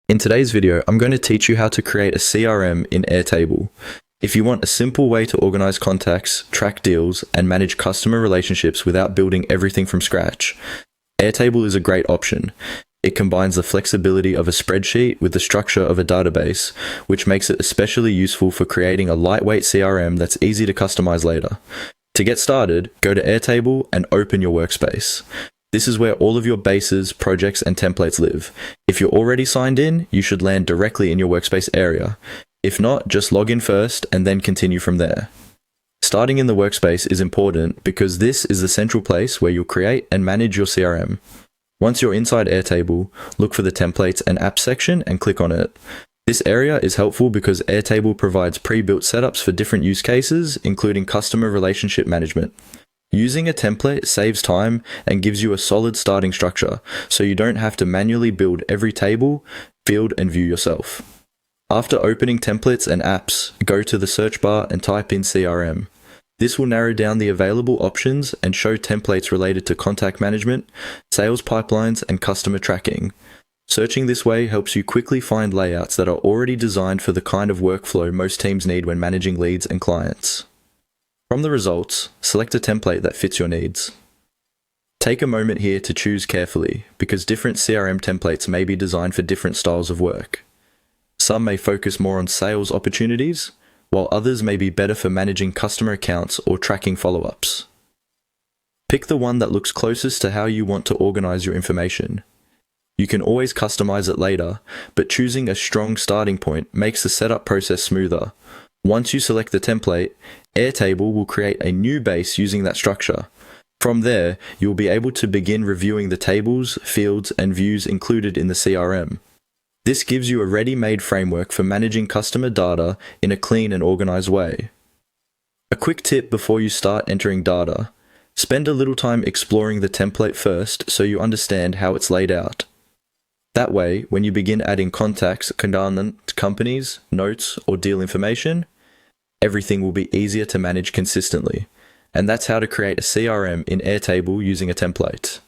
In today's video, I'm going to teach you how to create a CRM in Airtable. If you want a simple way to organize contacts, track deals, and manage customer relationships without building everything from scratch, Airtable is a great option. It combines the flexibility of a spreadsheet with the structure of a database, which makes it especially useful for creating a lightweight CRM that's easy to customize later. To get started, go to Airtable and open your workspace. This is where all of your bases, projects, and templates live. If you're already signed in, you should land directly in your workspace area. If not, just log in first and then continue from there. Starting in the workspace is important because this is the central place where you'll create and manage your CRM. Once you're inside Airtable, look for the Templates and Apps section and click on it. This area is helpful because Airtable provides pre-built setups for different use cases, including customer relationship management. Using a template saves time and gives you a solid starting structure, so you don't have to manually build every table, field, and view yourself. After opening Templates and Apps, go to the search bar and type in CRM. This will narrow down the available options and show templates related to contact management, sales pipelines, and customer tracking. Searching this way helps you quickly find layouts that are already designed for the kind of workflow most teams need when managing leads and clients. From the results, select a template that fits your needs. Take a moment here to choose carefully, because different CRM templates may be designed for different styles of work. Some may focus more on sales opportunities, while others may be better for managing customer accounts or tracking follow-ups. Pick the one that looks closest to how you want to organize your information. You can always customize it later, but choosing a strong starting point makes the setup process smoother. Once you select the template, Airtable will create a new base using that structure. From there, you'll be able to begin reviewing the tables, fields, and views included in the CRM. This gives you a ready-made framework for managing customer data in a clean and organized way. A quick tip before you start entering data: spend a little time exploring the template first so you understand how it's laid out. That way, when you begin adding contacts, companies, notes, or deal information, everything will be easier to manage consistently. And that's how to create a CRM in Airtable using a template.